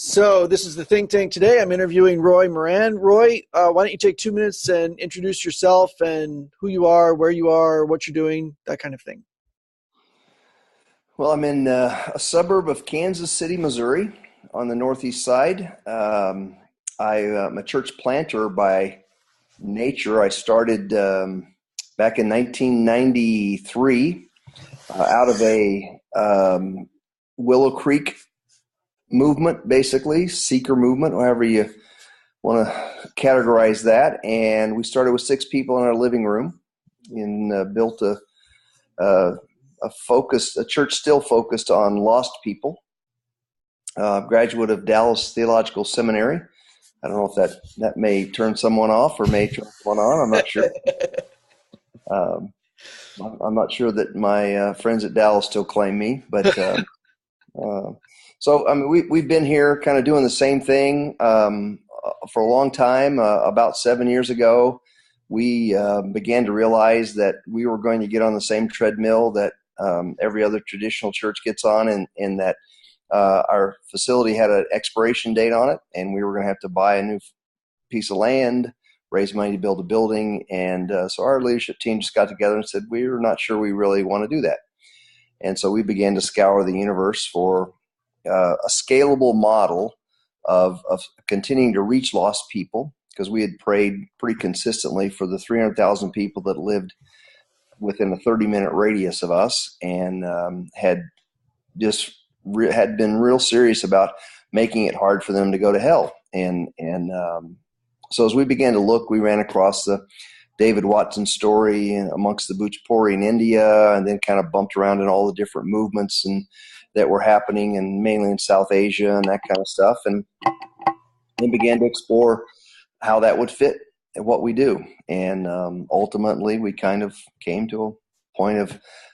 So this is the Think Tank today. I'm interviewing Roy Moran. Roy, why don't you take 2 minutes and introduce yourself and who you are, where you are, what you're doing, that kind of thing. Well, I'm in a suburb of Kansas City, Missouri, on the northeast side. I'm a church planter by nature. I started back in 1993 out of a Willow Creek movement, basically, seeker movement, however you want to categorize that. And we started with 6 people in our living room and built uh, a church still focused on lost people. Graduate of Dallas Theological Seminary. I don't know if that may turn someone off or may turn someone on. I'm not sure. Um, I'm not sure that my friends at Dallas still claim me, but uh, so I mean we've been here kind of doing the same thing for a long time. About 7 years ago, we began to realize that we were going to get on the same treadmill that every other traditional church gets on, and that our facility had an expiration date on it, and we were going to have to buy a new piece of land, raise money to build a building. And so our leadership team just got together and said, we're not sure we really want to do that. And so we began to scour the universe for a scalable model of continuing to reach lost people, because we had prayed pretty consistently for the 300,000 people that lived within a 30-minute radius of us, and had been real serious about making it hard for them to go to hell. So as we began to look, we ran across the David Watson story amongst the Bhojpuri in India, and then kind of bumped around in all the different movements and that were happening, and mainly in South Asia and that kind of stuff, and then began to explore how that would fit in what we do. And ultimately, we kind of came to a point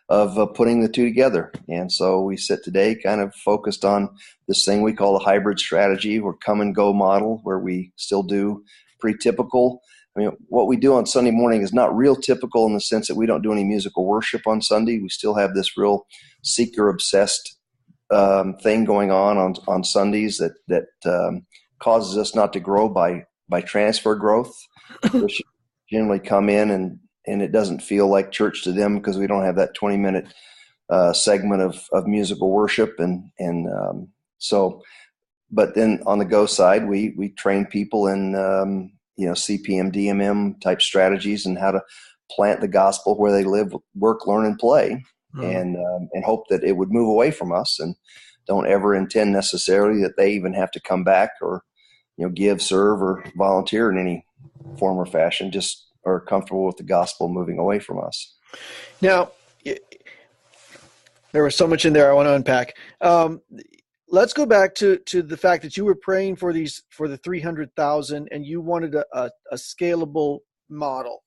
of putting the two together. And so we sit today kind of focused on this thing we call a hybrid strategy, or come and go model, where we still do pretty typical. I mean, what we do on Sunday morning is not real typical in the sense that we don't do any musical worship on Sunday. We still have this real seeker obsessed thing going on Sundays that causes us not to grow by transfer growth. Christians generally come in and it doesn't feel like church to them because we don't have that 20-minute segment of musical worship. So, but then on the go side, we train people in CPM, DMM type strategies, and how to plant the gospel where they live, work, learn, and play, and hope that it would move away from us, and don't ever intend necessarily that they even have to come back or give, serve, or volunteer in any form or fashion. Just are comfortable with the gospel moving away from us. Now, there was so much in there I want to unpack. Let's go back to the fact that you were praying for the 300,000, and you wanted a scalable model.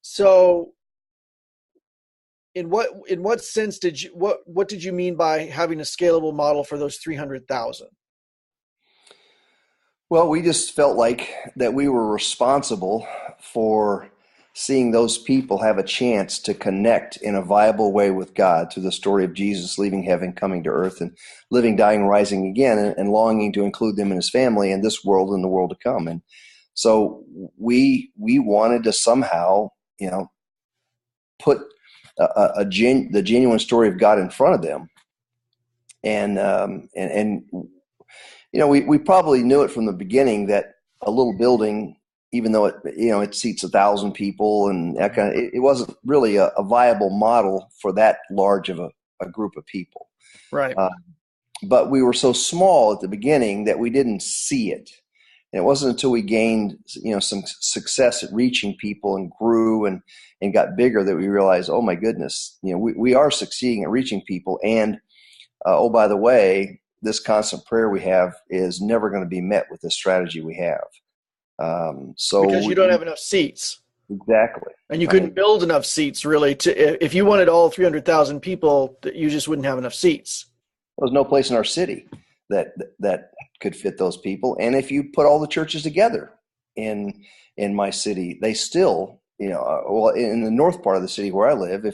So in what sense what did you mean by having a scalable model for those 300,000? Well, we just felt like that we were responsible for seeing those people have a chance to connect in a viable way with God through the story of Jesus leaving heaven, coming to earth, and living, dying, rising again, and longing to include them in his family in this world and the world to come. And so we wanted to somehow, put the genuine story of God in front of them. And we probably knew it from the beginning that a little building, even though it seats 1,000 people and that kind of, it wasn't really a viable model for that large of a group of people. Right. But we were so small at the beginning that we didn't see it. And it wasn't until we gained, some success at reaching people and grew and got bigger that we realized, oh my goodness, we are succeeding at reaching people. And oh, by the way, this constant prayer we have is never going to be met with the strategy we have. Because you don't have enough seats. Exactly. And you couldn't build enough seats, really. If you wanted all 300,000 people, you just wouldn't have enough seats. There's no place in our city that could fit those people. And if you put all the churches together in my city, they still, well, in the north part of the city where I live,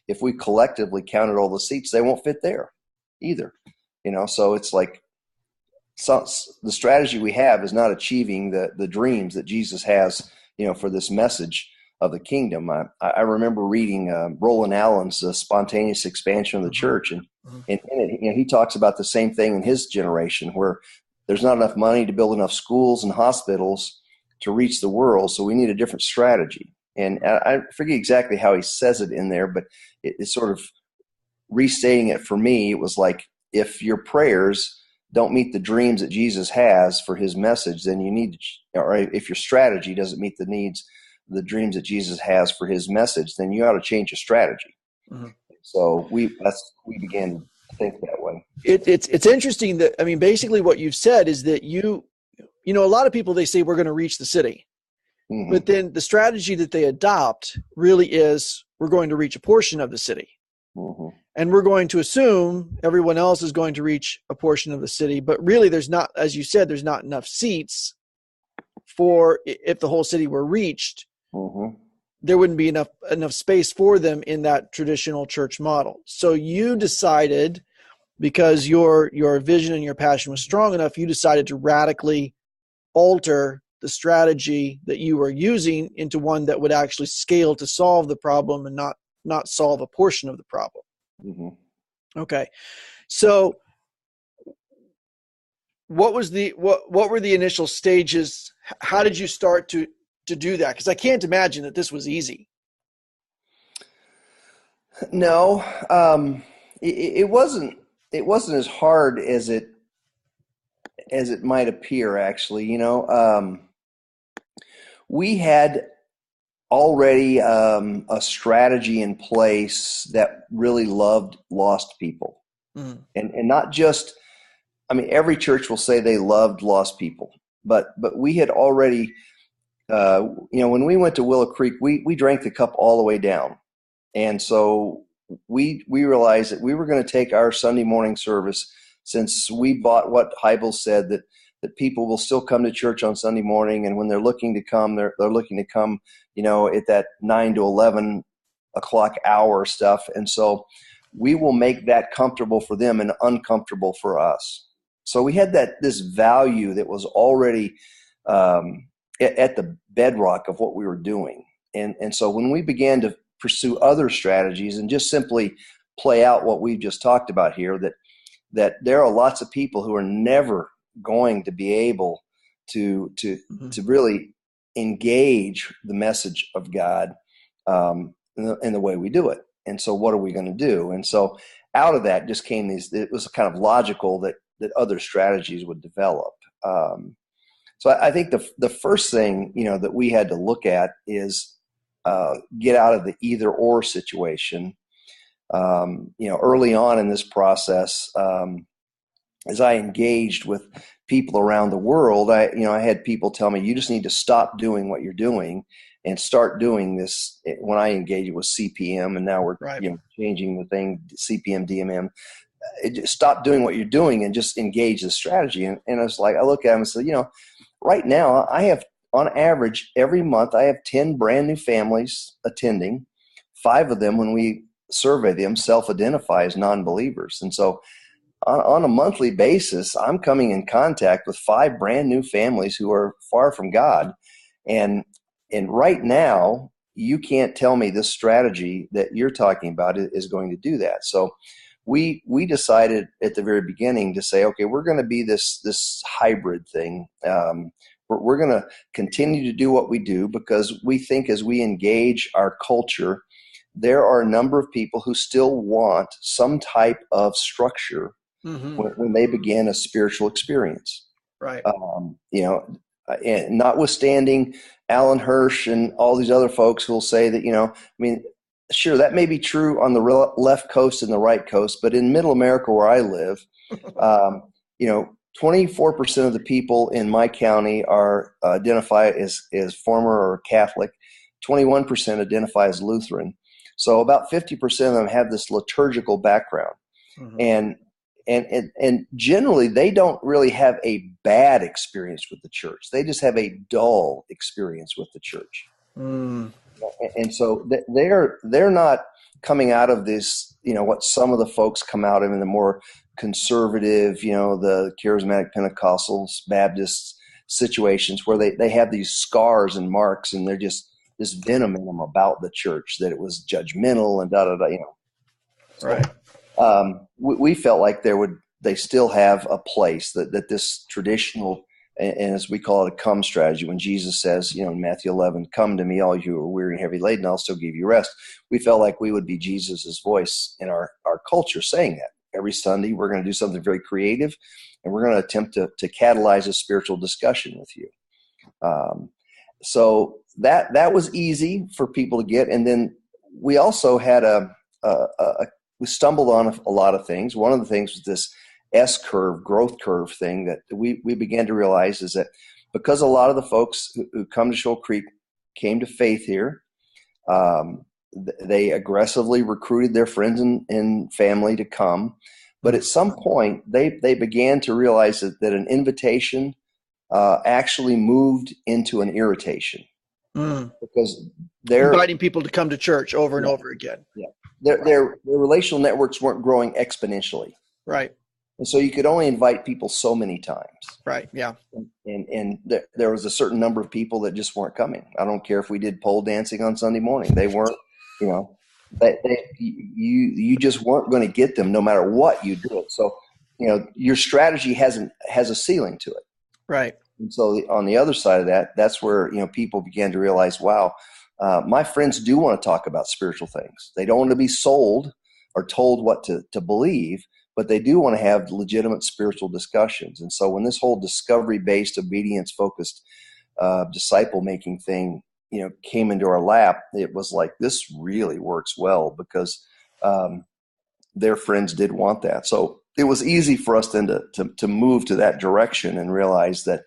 if we collectively counted all the seats, they won't fit there either. So it's like so the strategy we have is not achieving the dreams that Jesus has, for this message of the kingdom. I remember reading Roland Allen's Spontaneous Expansion of the Church, and in it, he talks about the same thing in his generation, where there's not enough money to build enough schools and hospitals to reach the world, so we need a different strategy. And I forget exactly how he says it in there, but it's sort of restating it for me. It was like, if your prayers don't meet the dreams that Jesus has for his message, then you need to, or if your strategy doesn't meet the dreams that Jesus has for his message, then you ought to change your strategy. Mm-hmm. So we began to think that way. It's interesting that, basically what you've said is that a lot of people, they say we're going to reach the city, mm-hmm. but then the strategy that they adopt really is we're going to reach a portion of the city. Mm-hmm. And we're going to assume everyone else is going to reach a portion of the city, but really there's not, as you said, there's not enough seats for, if the whole city were reached, mm-hmm. there wouldn't be enough space for them in that traditional church model. So you decided, because your vision and your passion was strong enough, you decided to radically alter the strategy that you were using into one that would actually scale to solve the problem and not solve a portion of the problem. Mm-hmm. Okay. So what were the initial stages? How did you start to do that? Because I can't imagine that this was easy. No, it wasn't as hard as it might appear, actually. We had already a strategy in place that really loved lost people. Mm-hmm. And not just, every church will say they loved lost people, but we had already, when we went to Willow Creek, we drank the cup all the way down. And so we realized that we were going to take our Sunday morning service, since we bought what Heibel said, that people will still come to church on Sunday morning, and when they're looking to come, they're looking to come, at that 9 to 11 o'clock hour stuff. And so we will make that comfortable for them and uncomfortable for us. So we had this value that was already at the bedrock of what we were doing. And so when we began to pursue other strategies and just simply play out what we've just talked about here, that there are lots of people who are never going to be able to really engage the message of God in the way we do it. And so what are we going to do? And so out of that just came it was kind of logical that other strategies would develop. So I think the first thing, that we had to look at is get out of the either or situation. Early on in this process, as I engaged with people around the world, I had people tell me, you just need to stop doing what you're doing and start doing this. When I engaged, it was CPM, and now we're changing the thing, CPM, DMM. Stop doing what you're doing and just engage the strategy. And I was like, I look at them and said, right now I have, on average, every month I have 10 brand new families attending. 5 of them, when we survey them, self-identify as non-believers. And so on a monthly basis, I'm coming in contact with 5 brand new families who are far from God. And right now, you can't tell me this strategy that you're talking about is going to do that. So we decided at the very beginning to say, okay, we're going to be this hybrid thing. We're going to continue to do what we do, because we think as we engage our culture, there are a number of people who still want some type of structure when they begin a spiritual experience. Right. And notwithstanding Alan Hirsch and all these other folks who will say that, sure, that may be true on the left coast and the right coast, but in middle America where I live, 24% of the people in my county are identify as former or Catholic. 21% identify as Lutheran. So about 50% of them have this liturgical background. Mm-hmm. And generally, they don't really have a bad experience with the church. They just have a dull experience with the church. Mm. And so they're not coming out of this, what some of the folks come out of in the more conservative, the charismatic Pentecostals, Baptists situations where they have these scars and marks, and they're just this venom in them about the church, that it was judgmental and So, Right. we felt like they still have a place, that this traditional, and as we call it, a come strategy. When Jesus says, in Matthew 11, "Come to me, all you who are weary and heavy laden, I'll still give you rest." We felt like we would be Jesus's voice in our culture, saying that every Sunday we're going to do something very creative, and we're going to attempt to catalyze a spiritual discussion with you. So that was easy for people to get, and then we also had we stumbled on a lot of things. One of the things was this S-curve, growth curve thing that we began to realize is that because a lot of the folks who come to Shoal Creek came to faith here, they aggressively recruited their friends and family to come. But at some point, they began to realize that an invitation actually moved into an irritation, because they're inviting people to come to church over and over again. Yeah. Their relational networks weren't growing exponentially. Right. And so you could only invite people so many times. Right. Yeah. And there was a certain number of people that just weren't coming. I don't care if we did pole dancing on Sunday morning. They weren't, you just weren't going to get them no matter what you did. So, your strategy has a ceiling to it. Right. And so on the other side of that, that's where, people began to realize, wow, my friends do want to talk about spiritual things. They don't want to be sold or told what to believe, but they do want to have legitimate spiritual discussions. And so when this whole discovery-based, obedience-focused disciple-making thing, came into our lap, it was like, this really works well, because their friends did want that. So it was easy for us then to move to that direction and realize that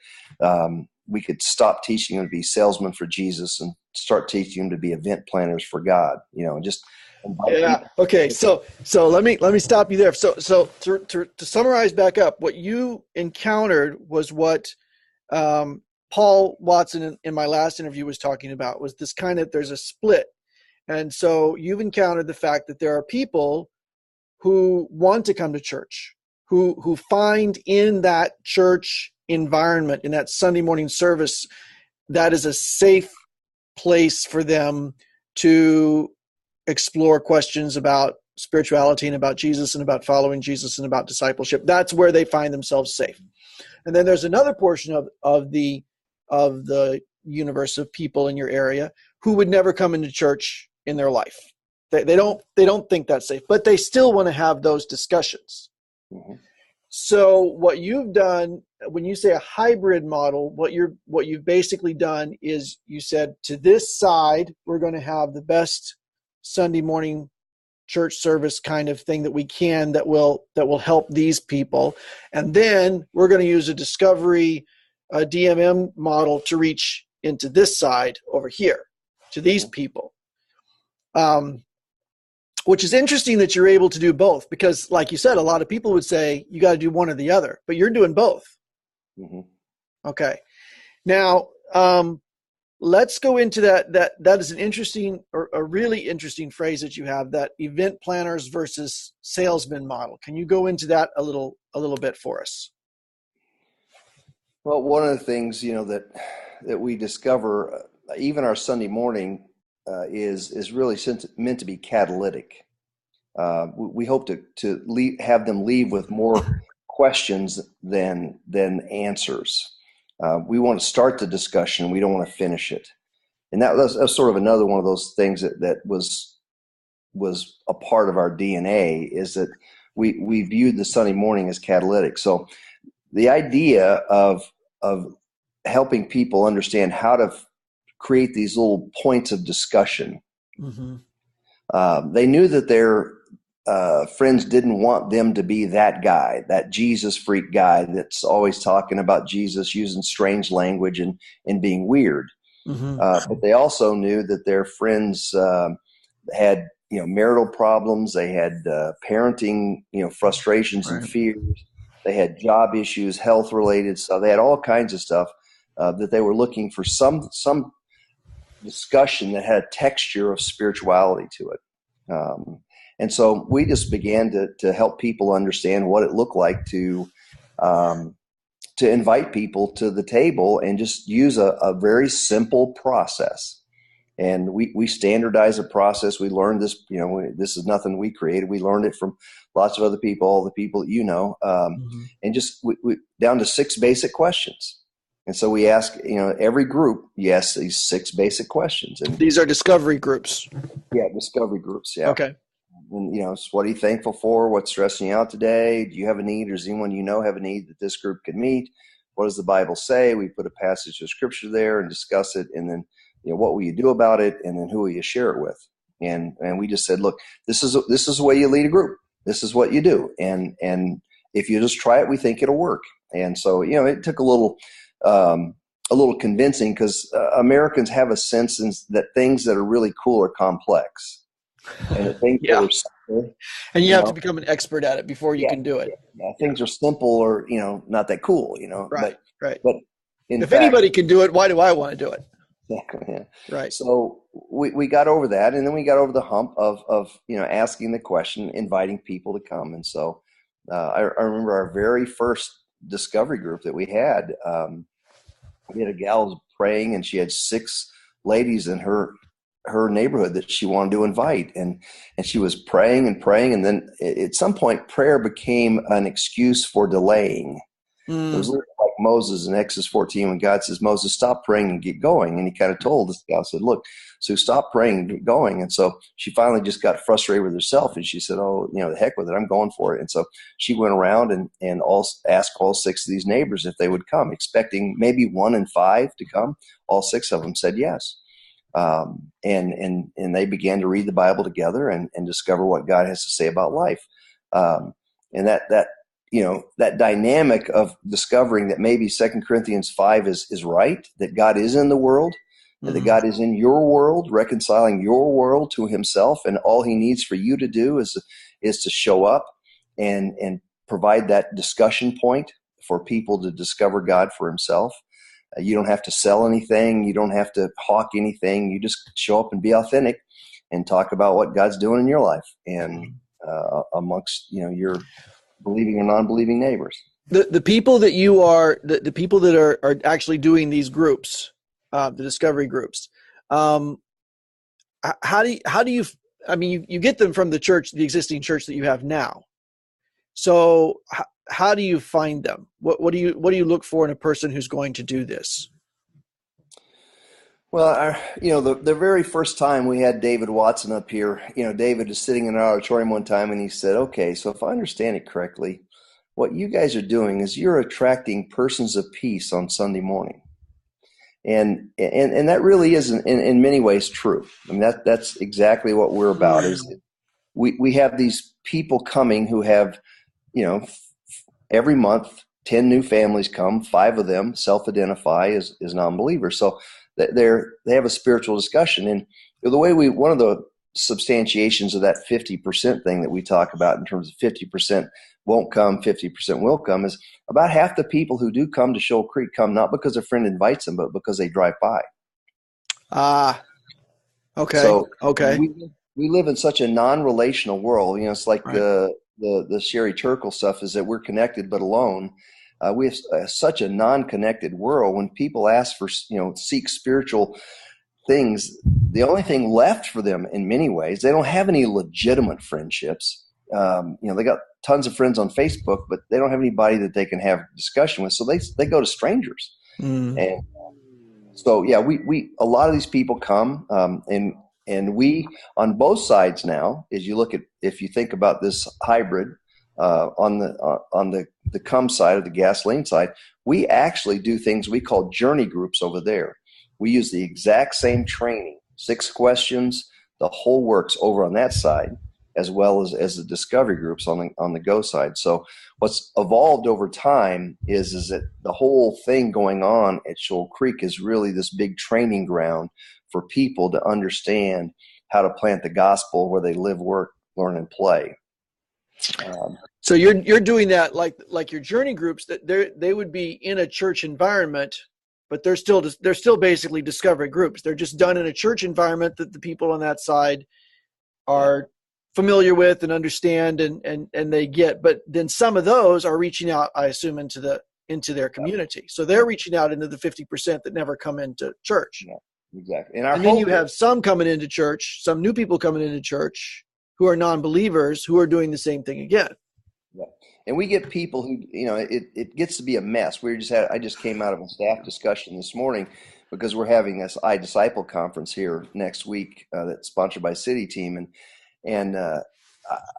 we could stop teaching them to be salesmen for Jesus and start teaching them to be event planners for God. Just yeah. Okay. So let me stop you there. So to summarize back up, what you encountered was what Paul Watson in my last interview was talking about, was this kind of, there's a split. And so you've encountered the fact that there are people who want to come to church, who find in that church environment, in that Sunday morning service, that is a safe place for them to explore questions about spirituality and about Jesus and about following Jesus and about discipleship. That's where they find themselves safe. And then there's another portion of the universe of people in your area who would never come into church in their life. They don't think that's safe, but they still want to have those discussions. Mm-hmm. So what you've done, when you say a hybrid model, what you've basically done is you said, to this side, we're going to have the best Sunday morning church service kind of thing that we can, that will help these people. And then we're going to use a discovery, a DMM model to reach into this side over here to these people. Which is interesting that you're able to do both, because like you said, a lot of people would say you got to do one or the other, but you're doing both. Mm-hmm. Okay. Now, let's go into that. That is an interesting, or a really interesting phrase that you have, that event planners versus salesman model. Can you go into that a little bit for us? Well, one of the things, that we discover, even our Sunday morning, is really meant to be catalytic. We hope to have them leave with more questions than answers. We want to start the discussion. We don't want to finish it. And that's sort of another one of those things that was a part of our DNA, is that we viewed the Sunday morning as catalytic. So the idea of helping people understand how to create these little points of discussion. Mm-hmm. They knew that their friends didn't want them to be that guy, that Jesus freak guy that's always talking about Jesus, using strange language and being weird. Mm-hmm. But they also knew that their friends had marital problems. They had parenting frustrations and fears. They had job issues, health related stuff. They had all kinds of stuff that they were looking for some discussion that had a texture of spirituality to it. And so we just began to help people understand what it looked like to invite people to the table and just use a very simple process. And we standardize a process. We learned this, this is nothing we created. We learned it from lots of other people, all the people that and just we down to 6 basic questions. And so we ask, every group, you ask these 6 basic questions. And these are discovery groups. Yeah, discovery groups. Yeah. Okay. And, what are you thankful for? What's stressing you out today? Do you have a need, or does anyone have a need that this group could meet? What does the Bible say? We put a passage of scripture there and discuss it. And then, what will you do about it? And then who will you share it with? And we just said, look, this is the way you lead a group. This is what you do. And if you just try it, we think it'll work. And so, it took a little convincing, because Americans have a sense that things that are really cool are complex. And things that are simple, and you have to become an expert at it before you can do it. Yeah. Things are simple or, not that cool, Right. But if fact, anybody can do it, why do I want to do it? Exactly. Yeah. Right. So we got over that, and then we got over the hump of asking the question, inviting people to come. And so I remember our very first discovery group that we had. We had a gal who was praying, and she had 6 ladies in her neighborhood that she wanted to invite, and she was praying, and then at some point prayer became an excuse for delaying. It was literally like Moses in Exodus 14 when God says, Moses, stop praying and get going. And he kind of told this gal, said, look, so stop praying and get going. And so she finally just got frustrated with herself, and she said, oh, the heck with it, I'm going for it. And so she went around and asked all 6 of these neighbors if they would come, expecting maybe 1 in 5 to come. All 6 of them said yes. And they began to read the Bible together and discover what God has to say about life. And that dynamic of discovering that maybe 2 Corinthians 5 is right, that God is in the world, and that God is in your world, reconciling your world to himself. And all he needs for you to do is to show up and provide that discussion point for people to discover God for himself. You don't have to sell anything. You don't have to hawk anything. You just show up and be authentic and talk about what God's doing in your life and amongst your believing or non-believing neighbors. The people that you are, the people that are actually doing these groups, the discovery groups, how do you? I mean, you get them from the church, the existing church that you have now. So how do you find them? What do you look for in a person who's going to do this? Well, the very first time we had David Watson up here, David is sitting in our auditorium one time, and he said, okay, so if I understand it correctly, what you guys are doing is you're attracting persons of peace on Sunday morning. And that really is in many ways true. I mean, that's exactly what we're about. Is we have these people coming who have, every month 10 new families come, 5 of them self-identify as non-believers. So they have a spiritual discussion. And the way one of the substantiations of that 50% thing that we talk about in terms of 50% won't come, 50% will come, is about half the people who do come to Shoal Creek come not because a friend invites them, but because they drive by. Okay. So okay. We live in such a non-relational world. It's like the Sherry Turkle stuff is that we're connected but alone. We have such a non-connected world. When people ask for, seek spiritual things, the only thing left for them in many ways, they don't have any legitimate friendships. They got tons of friends on Facebook, but they don't have anybody that they can have discussion with. So they go to strangers. And so, we a lot of these people come, and we, on both sides now, as you look at, if you think about this hybrid, on the come side of the gasoline side, we actually do things we call journey groups over there. We use the exact same training, 6 questions, the whole works over on that side, as well as the discovery groups on the go side. So what's evolved over time is that the whole thing going on at Shoal Creek is really this big training ground for people to understand how to plant the gospel where they live, work, learn, and play. So you're doing that like your journey groups, that they would be in a church environment, but they're still basically discovery groups. They're just done in a church environment that the people on that side are familiar with and understand and they get. But then some of those are reaching out, I assume, into their community. So they're reaching out into the 50% that never come into church. Yeah, exactly. And our And then you hope have some coming into church, some new people coming into church who are non-believers who are doing the same thing again. Yeah. And we get people who, it gets to be a mess. I just came out of a staff discussion this morning because we're having this iDisciple conference here next week that's sponsored by City Team. And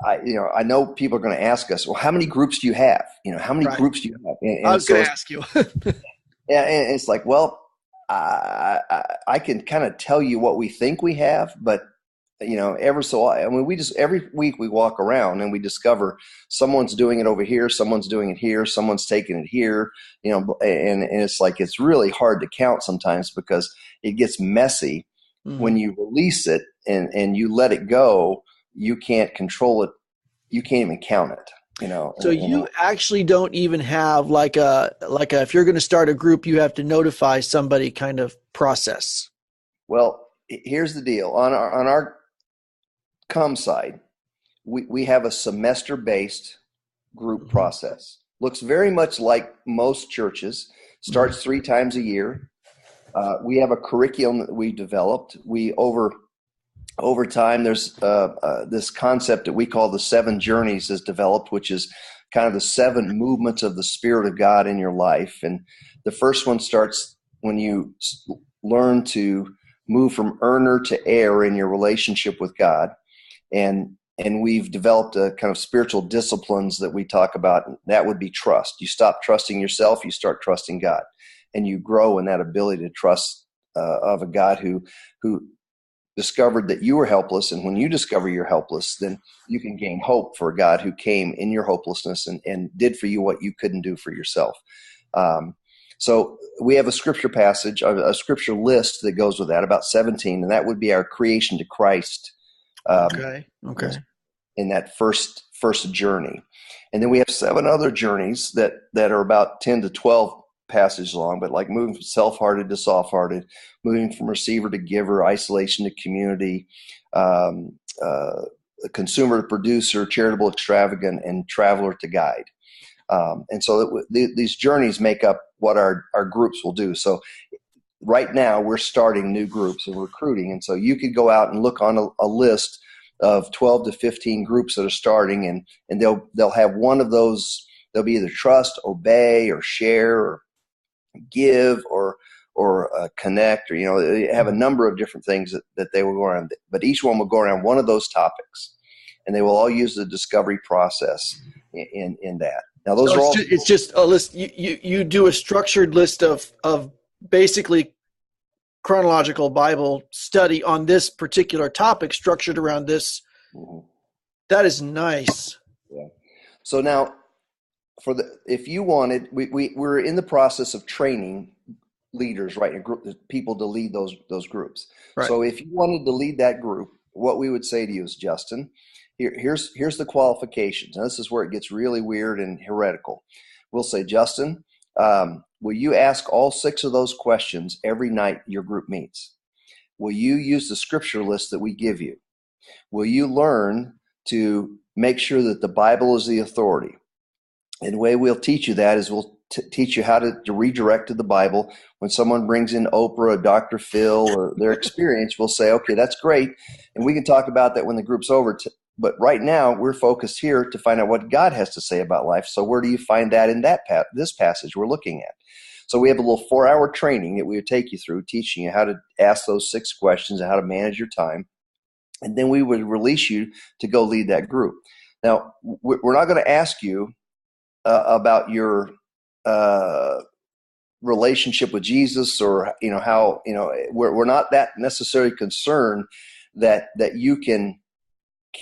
I know people are going to ask us, well, how many groups do you have? How many Right. groups do you have? And I was going to ask you. yeah, and it's like, well, I can kind of tell you what we think we have, but every week we walk around and we discover someone's doing it over here, someone's doing it here, someone's taking it here, and it's like, it's really hard to count sometimes because it gets messy. When you release it and you let it go, you can't control it. You can't even count it. So you actually don't even have like a if you're going to start a group, you have to notify somebody kind of process. Well, here's the deal. On our side, we have a semester-based group process. Looks very much like most churches. Starts 3 times a year. We have a curriculum that we developed. We over time, there's this concept that we call the 7 journeys is developed, which is kind of the 7 movements of the Spirit of God in your life. And the first one starts when you learn to move from earner to heir in your relationship with God. And we've developed a kind of spiritual disciplines that we talk about. That would be trust. You stop trusting yourself, you start trusting God, and you grow in that ability to trust of a God who discovered that you were helpless. And when you discover you're helpless, then you can gain hope for a God who came in your hopelessness and did for you what you couldn't do for yourself. So we have a scripture passage, a scripture list that goes with that, about 17, and that would be our creation to Christ. Okay. In that first journey. And then we have 7 other journeys that are about 10 to 12 passages long, but like moving from self-hearted to soft-hearted, moving from receiver to giver, isolation to community, consumer to producer, charitable extravagant, and traveler to guide. And so these journeys make up what our groups will do. So right now we're starting new groups and recruiting. And so you could go out and look on a list of 12 to 15 groups that are starting, and they'll have one of those. They'll be either trust, obey, or share, or give, or connect, or they have a number of different things that they will go around. But each one will go around one of those topics, and they will all use the discovery process in that. Now those are all. It's just a list. You do a structured list of basically chronological Bible study on this particular topic, structured around this. Mm-hmm. That is nice. Yeah. So now, if you wanted, we're in the process of training leaders, right? People to lead those groups. Right. So if you wanted to lead that group, what we would say to you is, Justin, here's the qualifications. And this is where it gets really weird and heretical. We'll say, Justin, will you ask all 6 of those questions every night your group meets? Will you use the scripture list that we give you? Will you learn to make sure that the Bible is the authority? And the way we'll teach you that is we'll teach you how to redirect to the Bible. When someone brings in Oprah, or Dr. Phil, or their experience, we'll say, okay, that's great. And we can talk about that when the group's over. But right now, we're focused here to find out what God has to say about life. So where do you find that in this passage we're looking at? So we have a little 4-hour training that we would take you through, teaching you how to ask those 6 questions and how to manage your time. And then we would release you to go lead that group. Now, we're not going to ask you about your relationship with Jesus, or how we're not that necessarily concerned that you can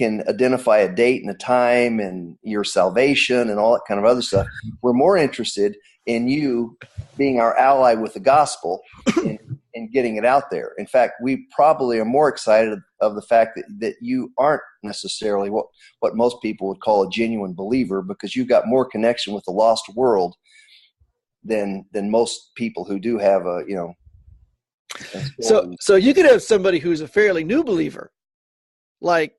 identify a date and a time and your salvation and all that kind of other stuff. We're more interested in you being our ally with the gospel and getting it out there. In fact, we probably are more excited of the fact that you aren't necessarily what most people would call a genuine believer, because you've got more connection with the lost world than most people who do have a. So you could have somebody who's a fairly new believer, like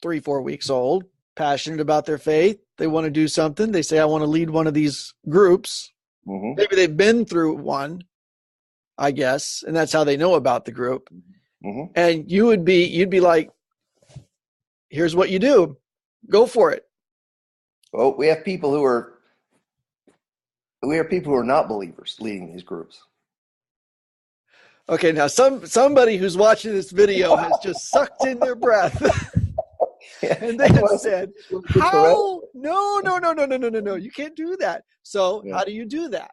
3-4 weeks old, passionate about their faith. They want to do something. They say, I want to lead one of these groups. Mm-hmm. Maybe they've been through one, I guess, and that's how they know about the group. Mm-hmm. And you'd be like, here's what you do. Go for it. Well, we have people who are not believers leading these groups. Okay, now somebody who's watching this video has just sucked in their breath. And they have said, how? No. You can't do that. So how do you do that?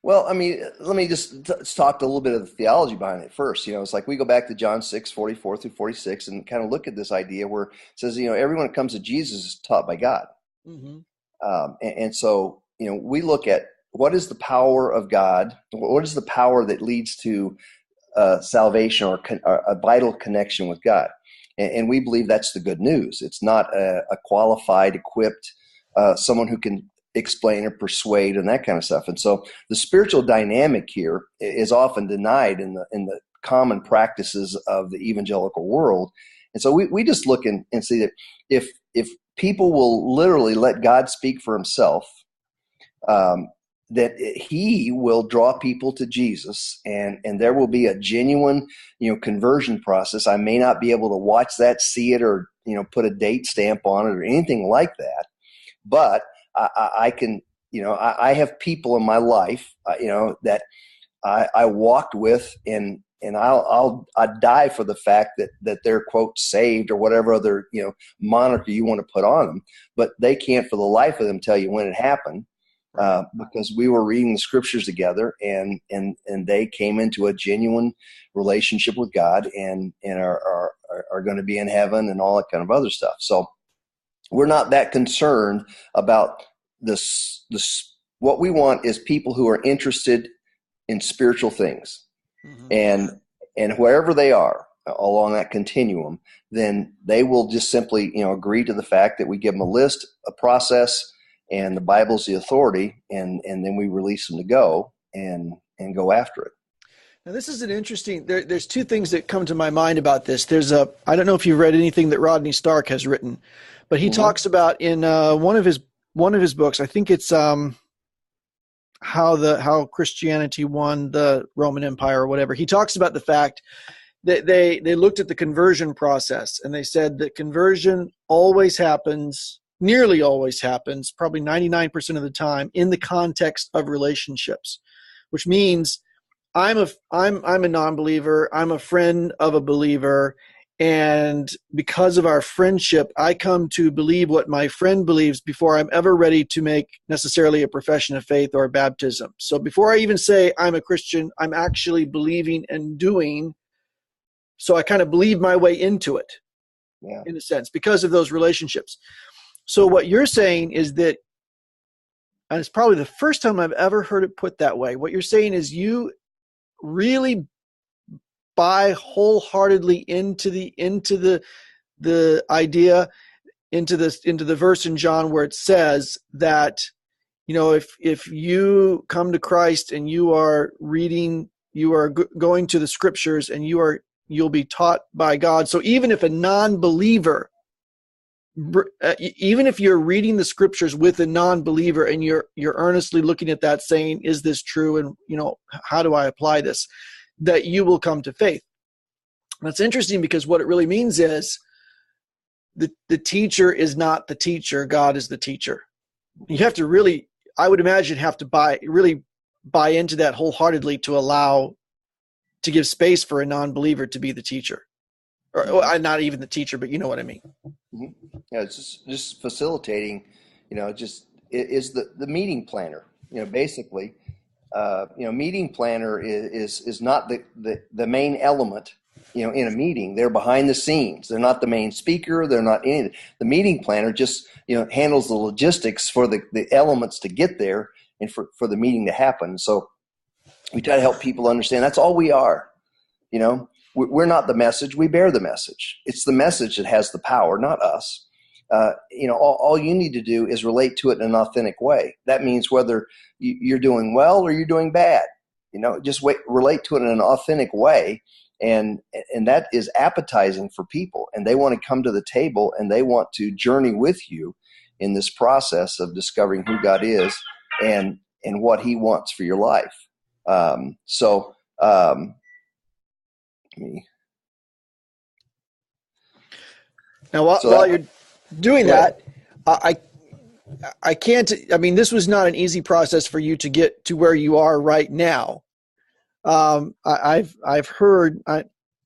Well, I mean, let me just talk a little bit of the theology behind it first. It's like we go back to John 6:44 through 46 and kind of look at this idea where it says, everyone that comes to Jesus is taught by God. Mm-hmm. And so, we look at what is the power of God? What is the power that leads to salvation or a vital connection with God? And we believe that's the good news. It's not a qualified, equipped, someone who can explain or persuade and that kind of stuff. And so the spiritual dynamic here is often denied in the common practices of the evangelical world. And so we just look and see that if people will literally let God speak for himself, that he will draw people to Jesus, and there will be a genuine, conversion process. I may not be able to watch that, see it, or, put a date stamp on it or anything like that. But I can, I have people in my life, that I walked with, and I'd die for the fact that they're, quote, saved or whatever other, moniker you want to put on them. But they can't for the life of them tell you when it happened. Because we were reading the scriptures together, and they came into a genuine relationship with God, and are going to be in heaven and all that kind of other stuff. So we're not that concerned about this. What we want is people who are interested in spiritual things, mm-hmm. and wherever they are along that continuum, then they will just simply, agree to the fact that we give them a list, a process, and the Bible's the authority, and then we release them to go and go after it. Now, this is an interesting. There's two things that come to my mind about this. I don't know if you've read anything that Rodney Stark has written, but he mm-hmm. talks about in one of his books. I think it's how Christianity won the Roman Empire or whatever. He talks about the fact that they looked at the conversion process, and they said that conversion nearly always happens, probably 99% of the time, in the context of relationships, which means I'm a non-believer, I'm a friend of a believer, and because of our friendship, I come to believe what my friend believes before I'm ever ready to make necessarily a profession of faith or a baptism. So before I even say I'm a Christian, I'm actually believing and doing, so I kind of believe my way into it, in a sense, because of those relationships. So what you're saying is that, and it's probably the first time I've ever heard it put that way, what you're saying is you really buy wholeheartedly into the idea, into the verse in John where it says that, if you come to Christ and you are reading, you are going to the scriptures, and you'll be taught by God. So even if a non-believer, even if you're reading the scriptures with a non-believer and you're earnestly looking at that saying, is this true? And, how do I apply this? That you will come to faith. That's interesting, because what it really means is the teacher is not the teacher. God is the teacher. You have to really, I would imagine, have to buy into that wholeheartedly to give space for a non-believer to be the teacher. Or not even the teacher, but you know what I mean. Mm-hmm. Yeah, it's just facilitating. It is the meeting planner. Basically, meeting planner is not the main element. In a meeting, they're behind the scenes. They're not the main speaker. They're not any. The meeting planner just handles the logistics for the elements to get there and for the meeting to happen. So we try to help people understand that's all we are. We're not the message. We bear the message. It's the message that has the power, not us. All you need to do is relate to it in an authentic way. That means whether you're doing well or you're doing bad, just relate to it in an authentic way, and that is appetizing for people, and they want to come to the table and they want to journey with you in this process of discovering who God is and what He wants for your life. So now while you're doing that, I can't. I mean, this was not an easy process for you to get to where you are right now. I've heard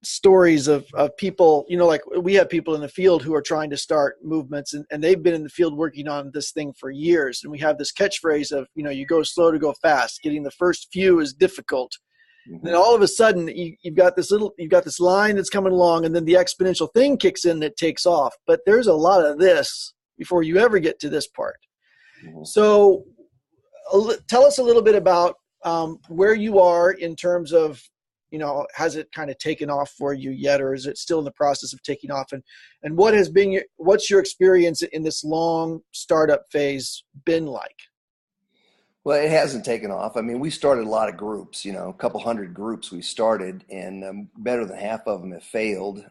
stories of people, like we have people in the field who are trying to start movements, and they've been in the field working on this thing for years. And we have this catchphrase of, you go slow to go fast. Getting the first few is difficult. Mm-hmm. Then all of a sudden you've got this line that's coming along, and then the exponential thing kicks in that takes off. But there's a lot of this before you ever get to this part. Mm-hmm. So tell us a little bit about where you are in terms of, has it kind of taken off for you yet, or is it still in the process of taking off? And what's your experience in this long startup phase been like? Well, it hasn't taken off. I mean, we started a lot of groups, a couple hundred groups we started, and better than half of them have failed.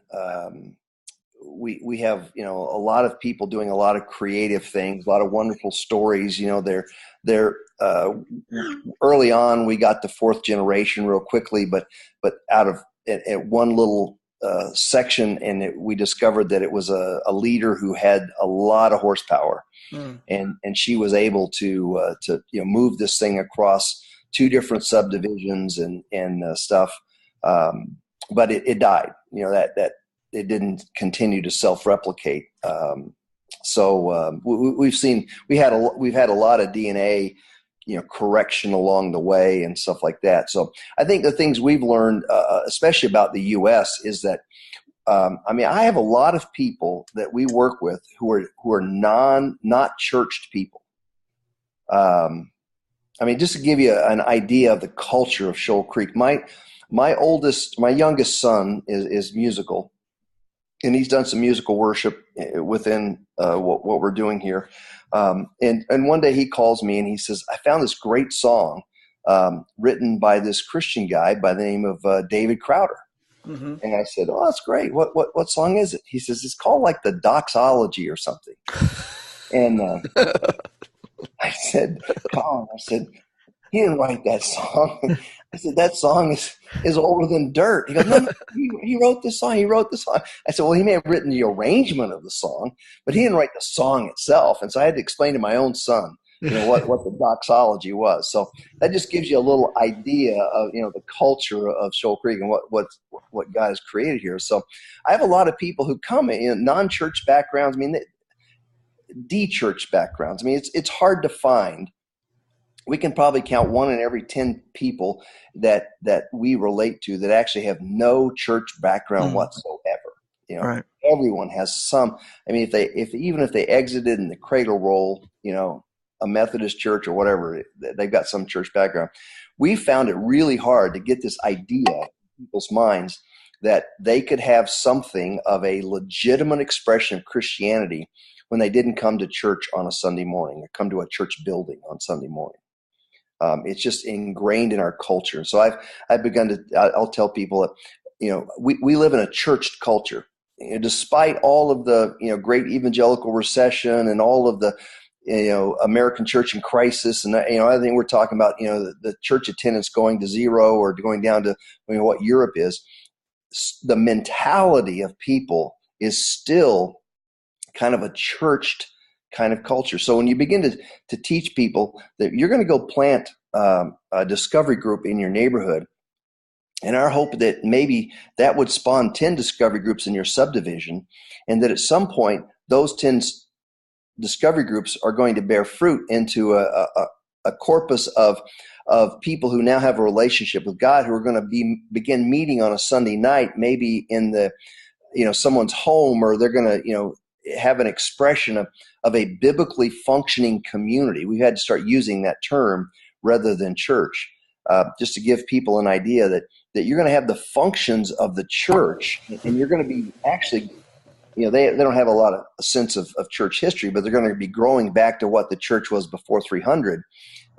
We have, a lot of people doing a lot of creative things, a lot of wonderful stories. They're early on, we got the fourth generation real quickly, but out of at one little section, and we discovered that it was a leader who had a lot of horsepower, and she was able to move this thing across 2 different subdivisions and stuff, but it died. That it didn't continue to self-replicate. So we've had a lot of DNA, correction along the way and stuff like that. So I think the things we've learned, especially about the U.S., is that I have a lot of people that we work with who are not churched people. Just to give you an idea of the culture of Shoal Creek, my youngest son is musical. And he's done some musical worship within what we're doing here. And one day he calls me and he says, I found this great song written by this Christian guy by the name of David Crowder. Mm-hmm. And I said, oh, that's great. What song is it? He says, it's called like the Doxology or something. And I said, Colin, he didn't write that song. I said, that song is older than dirt. He goes, no, he wrote this song. I said, well, he may have written the arrangement of the song, but he didn't write the song itself. And so I had to explain to my own son, what the doxology was. So that just gives you a little idea of, the culture of Shoal Creek and what God has created here. So I have a lot of people who come in non-church backgrounds. De-church backgrounds. It's hard to find. We can probably count 1 in every 10 people that we relate to that actually have no church background whatsoever. Right. Everyone has some. Even if they exited in the cradle roll, a Methodist church or whatever, they've got some church background. We found it really hard to get this idea in people's minds that they could have something of a legitimate expression of Christianity when they didn't come to church on a Sunday morning or come to a church building on Sunday morning. It's just ingrained in our culture. So I've begun to, I'll tell people that, we live in a churched culture. Despite all of the, great evangelical recession and all of the, American church in crisis, and I think we're talking about, the church attendance going to 0 or going down to what Europe is. The mentality of people is still kind of a churched kind of culture. So when you begin to teach people that you're going to go plant a discovery group in your neighborhood, and our hope that maybe that would spawn 10 discovery groups in your subdivision, and that at some point those 10 discovery groups are going to bear fruit into a corpus of people who now have a relationship with God, who are going to begin meeting on a Sunday night, maybe in the someone's home, or they're going to have an expression of a biblically functioning community. We've had to start using that term rather than church, just to give people an idea that you're going to have the functions of the church, and you're going to be actually, they don't have a sense of church history, but they're going to be growing back to what the church was before 300.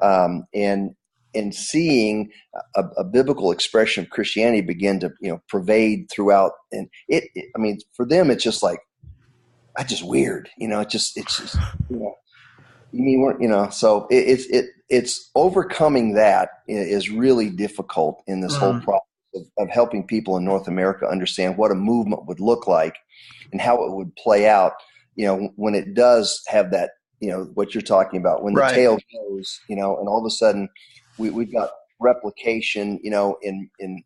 And and seeing a biblical expression of Christianity begin to, pervade throughout. And I mean, for them, it's just like, that's just weird. It's just, you mean, so it's overcoming that is really difficult in this whole process of helping people in North America understand what a movement would look like and how it would play out, when it does have that, what you're talking about, when the tail goes, and all of a sudden we've got replication, in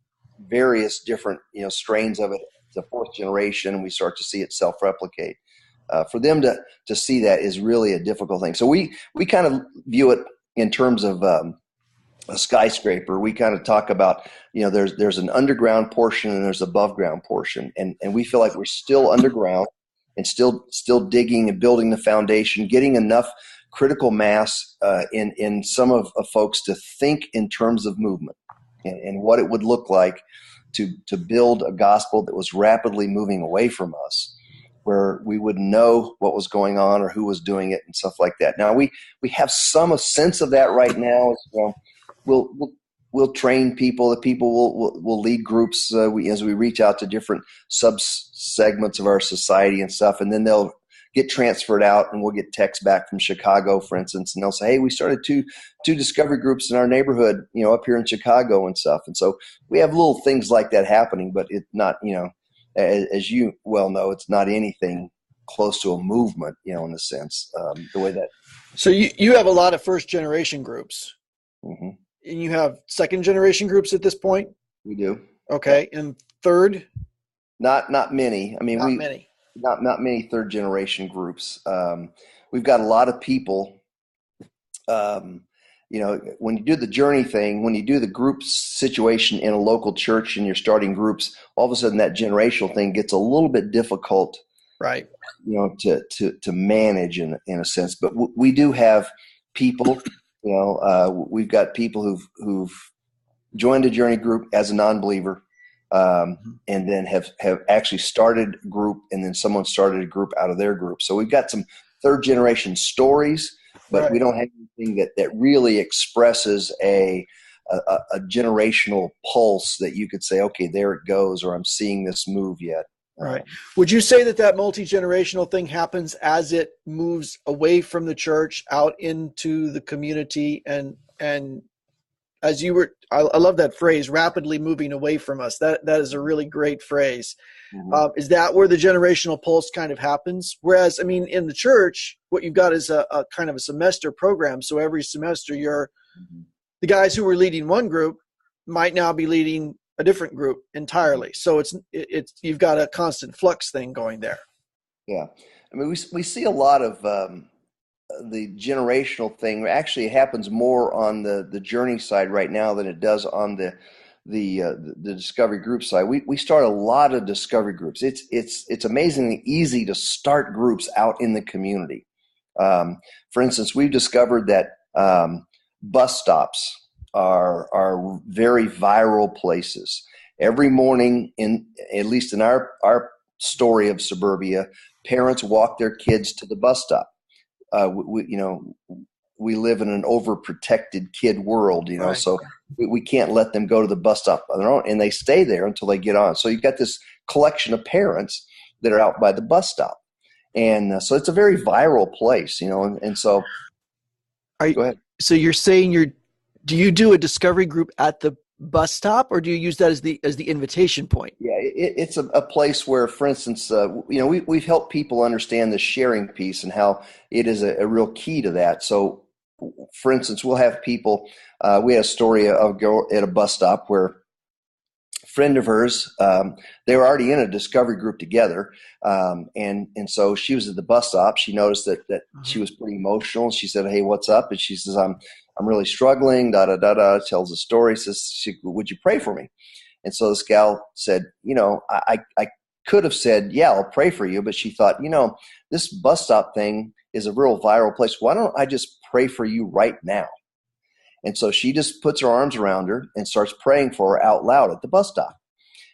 various different, strains of it, the fourth generation, and we start to see it self-replicate. For them to see that is really a difficult thing. So we kind of view it in terms of a skyscraper. We kind of talk about, there's an underground portion and there's above ground portion, and we feel like we're still underground and still digging and building the foundation, getting enough critical mass in some of folks to think in terms of movement and what it would look like to build a gospel that was rapidly moving away from us, where we would know what was going on or who was doing it and stuff like that. Now we have some sense of that right now. We'll train people. The people will lead groups as we reach out to different sub segments of our society and stuff, and then they'll get transferred out, and we'll get texts back from Chicago, for instance, and they'll say, "Hey, we started two discovery groups in our neighborhood, up here in Chicago and stuff." And so we have little things like that happening, but it's not, as you well know, it's not anything close to a movement, in the sense, the way that. So you have a lot of first generation groups, and you have second generation groups at this point. We do. Okay, and third. Not many. I mean, not many third generation groups. We've got a lot of people. When you do the journey thing, when you do the group situation in a local church and you're starting groups, all of a sudden that generational thing gets a little bit difficult, right? To manage in a sense. But we do have people. We've got people who've joined a journey group as a non-believer, and then have actually started a group, and then someone started a group out of their group. So we've got some third generation stories. But we don't have anything that really expresses a generational pulse that you could say, okay, there it goes, or I'm seeing this move yet. Right. Would you say that multi-generational thing happens as it moves away from the church out into the community, and as you were, I love that phrase, rapidly moving away from us. That is a really great phrase. Is that where the generational pulse kind of happens? Whereas, I mean, in the church, what you've got is a kind of a semester program. So every semester, the guys who were leading one group might now be leading a different group entirely. So it's you've got a constant flux thing going there. Yeah. I mean, we see a lot of the generational thing actually happens more on the journey side right now than it does on the discovery group side. We start a lot of discovery groups. It's amazingly easy to start groups out in the community. For instance, we've discovered that bus stops are very viral places. Every morning, at least in our story of suburbia, parents walk their kids to the bus stop. We live in an overprotected kid world, right. So we can't let them go to the bus stop on their own, and they stay there until they get on. So you've got this collection of parents that are out by the bus stop. And so it's a very viral place, and so go ahead. So you're saying do you do a discovery group at the bus stop, or do you use that as the invitation point? Yeah, it's a place where, for instance, we've helped people understand the sharing piece and how it is a real key to that. So, for instance, we'll have people. We had a story of a girl at a bus stop where a friend of hers, they were already in a discovery group together, and so she was at the bus stop. She noticed that she was pretty emotional. She said, "Hey, what's up?" And she says, "I'm really struggling." Tells a story. Says, "Would you pray for me?" And so this gal said, I could have said, "Yeah, I'll pray for you," but she thought, this bus stop thing is a real viral place. Why don't I just pray for you right now? And so she just puts her arms around her and starts praying for her out loud at the bus stop.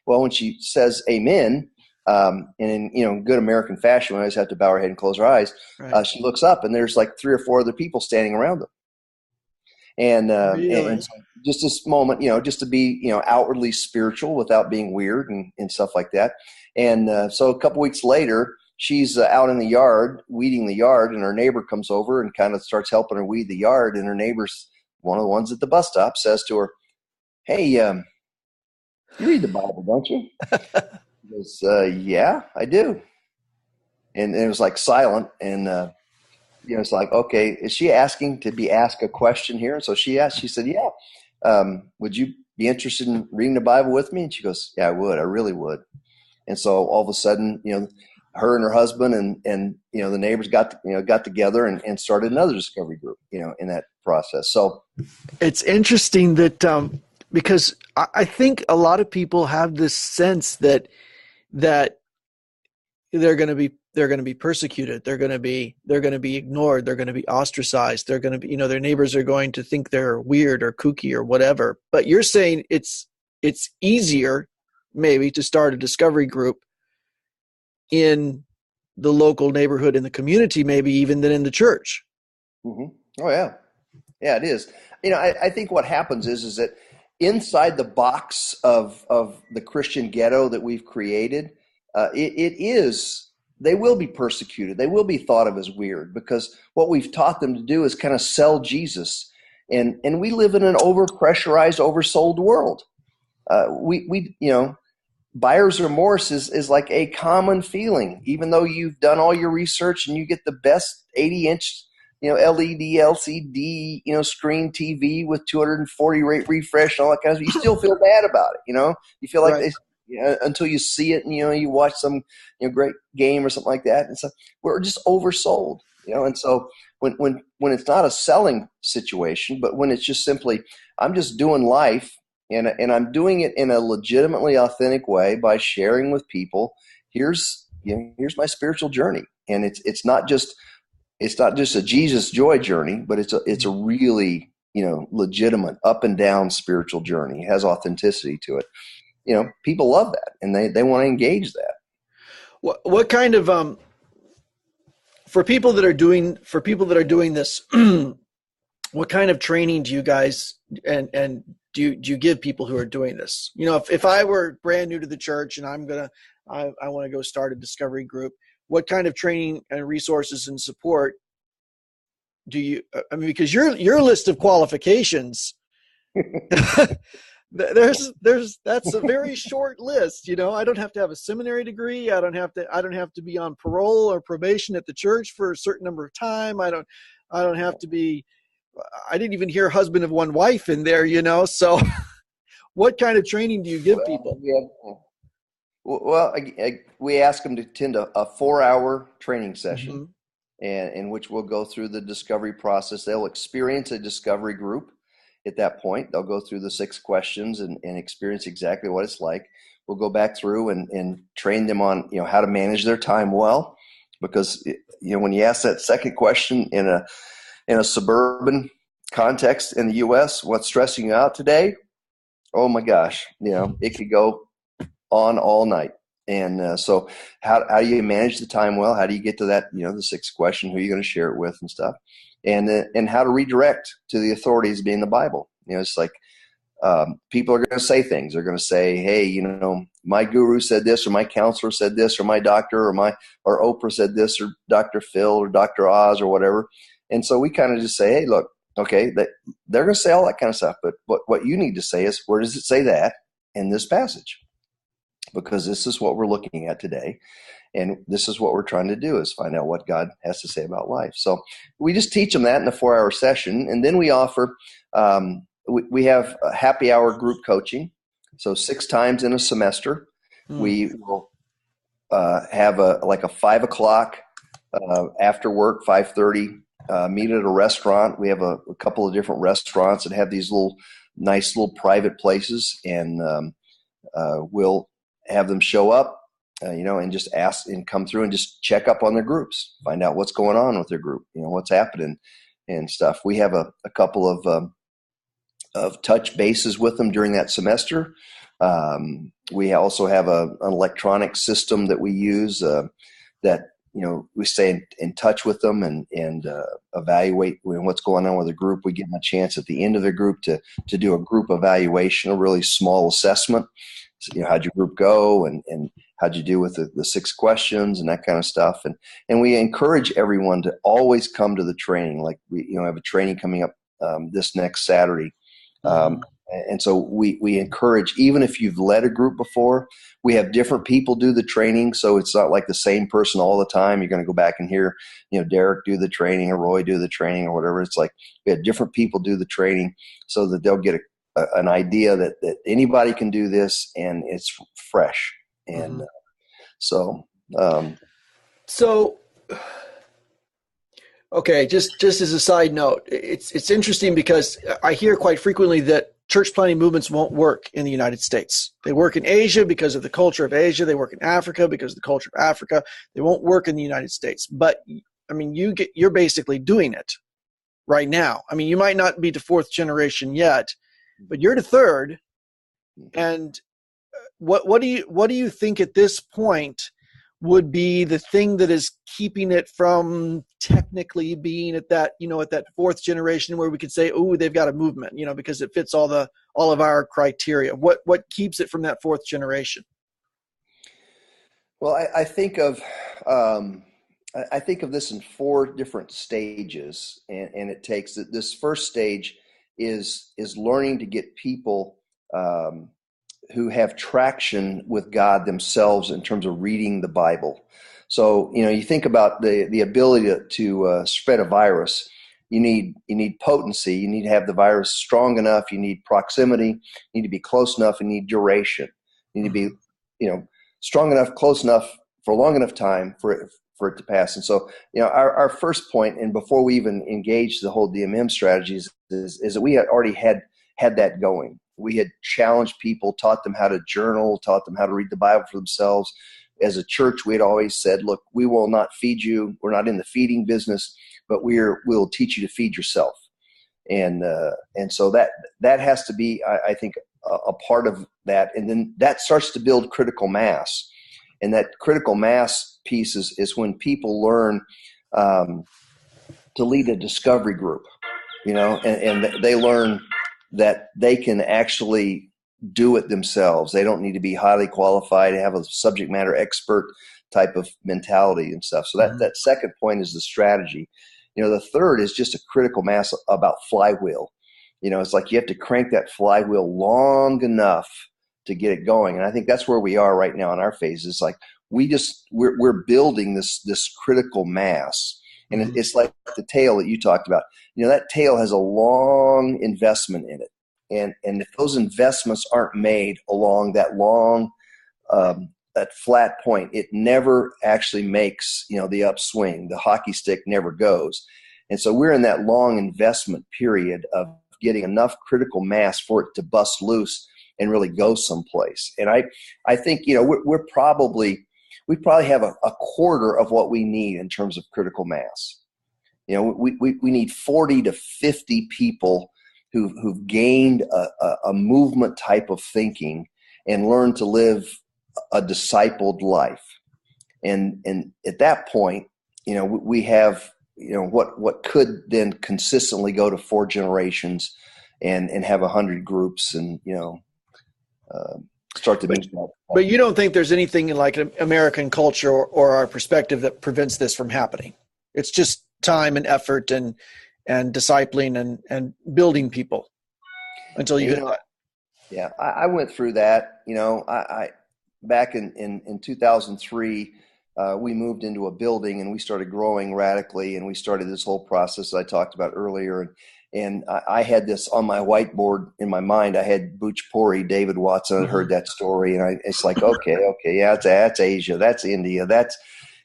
Well, when she says amen, and in good American fashion, we always have to bow our head and close our eyes, right. She looks up and there's like 3 or 4 other people standing around them. Really? so just this moment, just to be, outwardly spiritual without being weird and stuff like that. And so a couple weeks later, she's out in the yard, weeding the yard, and her neighbor comes over and kind of starts helping her weed the yard. And her neighbor's one of the ones at the bus stop says to her, "Hey, you read the Bible, don't you?" She goes, "Yeah, I do." And it was like silent. And, it's like, okay, is she asking to be asked a question here? And so she said, "Yeah, would you be interested in reading the Bible with me?" And she goes, "Yeah, I would. I really would." And so all of a sudden, her and her husband and the neighbors got together and started another discovery group, in that process. So It's interesting that because I think a lot of people have this sense that they're going to be persecuted, they're going to be ignored, they're going to be ostracized, they're going to be, their neighbors are going to think they're weird or kooky or whatever. But you're saying it's easier maybe to start a discovery group in the local neighborhood, in the community, maybe even than in the church. mm-hmm. Oh yeah, it is. I think what happens is that inside the box of the Christian ghetto that we've created, they will be persecuted. They will be thought of as weird because what we've taught them to do is kind of sell Jesus, and we live in an overpressurized, oversold world. We buyer's remorse is like a common feeling, even though you've done all your research and you get the best 80-inch LED, LCD, screen TV with 240 rate refresh and all that kind of stuff. You still feel bad about it. You feel like Right. until you see it and, you watch some, great game or something like that. And so we're just oversold, and so when it's not a selling situation, but when it's just simply, I'm just doing life and I'm doing it in a legitimately authentic way by sharing with people, here's my spiritual journey. And it's not just a Jesus joy journey, but it's a really, legitimate up and down spiritual journey. It has authenticity to it. People love that and they want to engage that. What kind of for people that are doing this, what kind of training do you guys and do you give people who are doing this? If I were brand new to the church and I want to go start a discovery group, what kind of training and resources and support do you? I mean, because your list of qualifications, that's a very short list. I don't have to have a seminary degree. I don't have to be on parole or probation at the church for a certain number of time. I don't have to be. I didn't even hear husband of one wife in there. So what kind of training do you give people? We ask them to attend a 4-hour training session, Mm-hmm. and in which we'll go through the discovery process. They'll experience a discovery group. At that point, they'll go through the 6 questions and experience exactly what it's like. We'll go back through and train them on how to manage their time well, because when you ask that second question in a suburban context in the U.S., what's stressing you out today? Oh my gosh, it could go on all night. And so how do you manage the time well? How do you get to that, the 6th question, who are you going to share it with and stuff? And how to redirect to the authorities being the Bible. It's like people are going to say things. They're going to say, hey, my guru said this, or my counselor said this, or my doctor, or Oprah said this, or Dr. Phil, or Dr. Oz, or whatever. And so we kind of just say, hey, look, okay, they're going to say all that kind of stuff. But what you need to say is, where does it say that in this passage? Because this is what we're looking at today. And this is what we're trying to do, is find out what God has to say about life. So we just teach them that in a 4-hour session. And then we offer, we have a happy hour group coaching. So 6 times in a semester, we will have a 5 o'clock after work, 5:30, meet at a restaurant. We have a couple of different restaurants that have these nice little private places. And we'll have them show up, and just ask and come through and just check up on their groups, find out what's going on with their group, what's happening and stuff. We have a couple of touch bases with them during that semester. We also have an electronic system that we use that we stay in touch with them and evaluate what's going on with the group. We give them a chance at the end of the group to do a group evaluation, a really small assessment. So, how'd your group go, and how'd you do with the 6 questions and that kind of stuff. And we encourage everyone to always come to the training. Like we have a training coming up this next Saturday. And so we encourage, even if you've led a group before, we have different people do the training. So it's not like the same person all the time. You're going to go back and hear, Derek do the training or Roy do the training or whatever. It's like we have different people do the training so that they'll get an idea that anybody can do this and it's fresh. And so okay, just as a side note, it's interesting because I hear quite frequently that church planting movements won't work in the United States. They work in Asia because of the culture of Asia. They work in Africa because of the culture of Africa. They won't work in the United States. But I mean, you're basically doing it right now. I mean, you might not be to 4th generation yet, but you're to 3rd. And what do you think at this point would be the thing that is keeping it from technically being at that, at that 4th generation where we could say, oh, they've got a movement, because it fits all of our criteria? What keeps it from that 4th generation? Well, I think of this in 4 different stages, and it takes this first stage is learning to get people who have traction with God themselves in terms of reading the Bible. So, you think about the ability to spread a virus. You need potency. You need to have the virus strong enough. You need proximity. You need to be close enough. You need duration. You need to be, strong enough, close enough for a long enough time for it to pass. And so, our first point, and before we even engage the whole DMM strategies, is that we had already had that going. We had challenged people, taught them how to journal, taught them how to read the Bible for themselves. As a church, we had always said, look, we will not feed you. We're not in the feeding business, but we'll teach you to feed yourself. And so that has to be, I think, a part of that. And then that starts to build critical mass. And that critical mass piece is when people learn to lead a discovery group, and they learn that they can actually do it themselves. They don't need to be highly qualified, have a subject matter expert type of mentality and stuff. So that second point is the strategy. The third is just a critical mass about flywheel. It's like you have to crank that flywheel long enough to get it going. And I think that's where we are right now in our phase. It's like we're building this critical mass. And it's like the tail that you talked about. That tail has a long investment in it. And if those investments aren't made along that long, that flat point, it never actually makes, the upswing. The hockey stick never goes. And so we're in that long investment period of getting enough critical mass for it to bust loose and really go someplace. And I think, we probably have a quarter of what we need in terms of critical mass. We need 40 to 50 people who've gained a movement type of thinking and learned to live a discipled life. And at that point, we have, what could then consistently go to 4 generations and have 100 groups and, start to meet that. But you don't think there's anything in like American culture or our perspective that prevents this from happening? It's just time and effort and discipling and building people until you hit that. Yeah, I went through that. I back in 2003, we moved into a building and we started growing radically, and we started this whole process that I talked about earlier. And I had this on my whiteboard in my mind. I had Butch Pori, David Watson. I heard that story, and it's like, okay, yeah, that's Asia, that's India,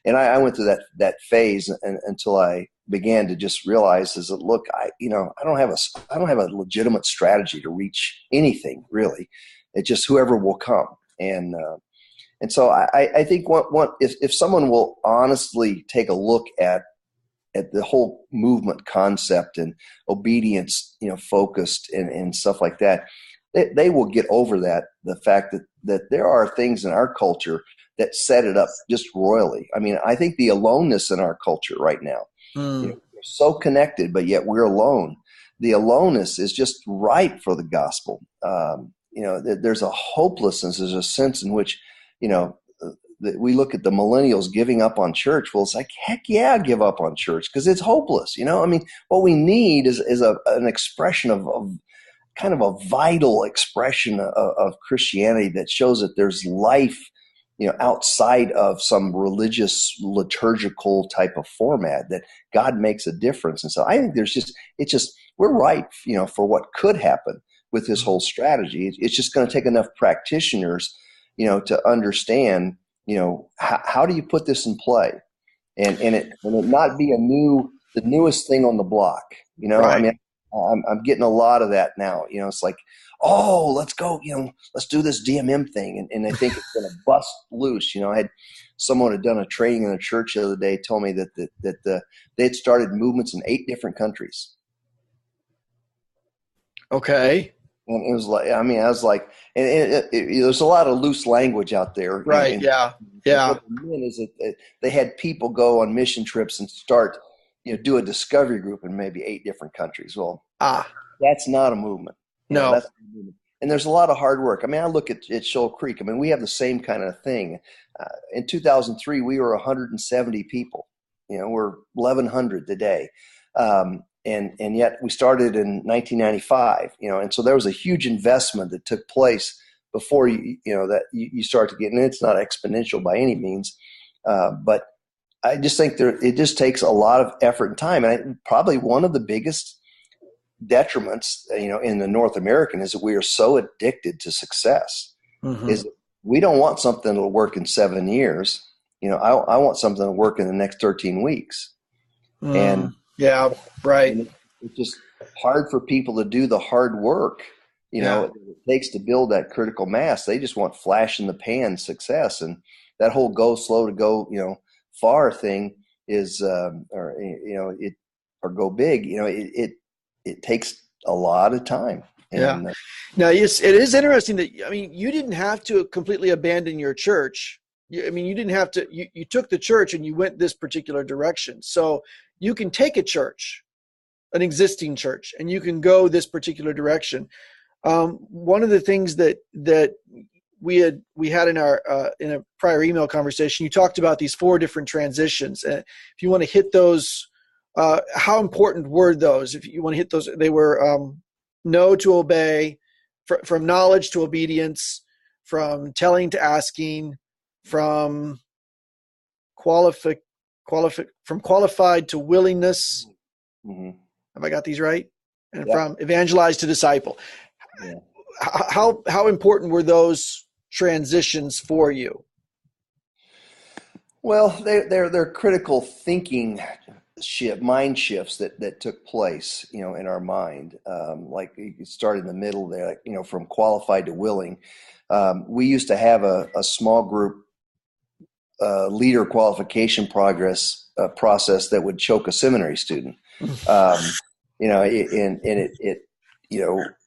and I went through that phase until I began to just realize is that, look, I don't have a legitimate strategy to reach anything really. It's just whoever will come. And so I think if someone will honestly take a look at the whole movement concept and obedience, focused and stuff like that, they will get over the fact that there are things in our culture that set it up just royally. I mean, I think the aloneness in our culture right now, Mm. we're so connected, but yet we're alone. The aloneness is just ripe for the gospel. There's a hopelessness. There's a sense in which, we look at the millennials giving up on church. Well, it's like, heck yeah, give up on church because it's hopeless. I mean, what we need is an expression of kind of a vital expression of Christianity that shows that there's life, outside of some religious liturgical type of format, that God makes a difference. And so I think we're ripe, for what could happen with this whole strategy. It's just going to take enough practitioners, to understand, how do you put this in play, and it not be the newest thing on the block. Right. I mean, I'm getting a lot of that now. It's like, oh, let's go, let's do this DMM thing. And I think it's going to bust loose. I had someone had done a training in a church the other day, told me that they'd started movements in 8 different countries. Okay. And it was like, I mean, I was like, and there's a lot of loose language out there. Right. Yeah. What they meant is that they had people go on mission trips and start, do a discovery group in maybe 8 different countries. Well, that's not a movement. No. That's not a movement. And there's a lot of hard work. I mean, I look at Shoal Creek. I mean, we have the same kind of thing. In 2003, we were 170 people. We're 1,100 today. And yet we started in 1995, and so there was a huge investment that took place before you start to get, and it's not exponential by any means, but I just think it just takes a lot of effort and time. And probably one of the biggest detriments, in the North American is that we are so addicted to success. Mm-hmm. Is we don't want something that'll work in 7 years. I want something to work in the next 13 weeks. And yeah, right. It's just hard for people to do the hard work, it takes to build that critical mass. They just want flash in the pan success. And that whole go slow to go, far thing is, or go big, it takes a lot of time. And, yeah. Now, it is interesting that, I mean, you didn't have to completely abandon your church. You didn't have to, you took the church and you went this particular direction. So you can take a church, an existing church, and you can go this particular direction. One of the things that we had in our in a prior email conversation, you talked about these 4 different transitions. If you want to hit those, how important were those? If you want to hit those, they were know to obey, from knowledge to obedience, from telling to asking, from qualified to willingness. Mm-hmm. Have I got these right? And yeah. From evangelize to disciple. Yeah. How important were those transitions for you? Well, they're critical thinking mind shifts that took place, in our mind. Like you start in the middle there, from qualified to willing. We used to have a small group leader qualification process that would choke a seminary student. And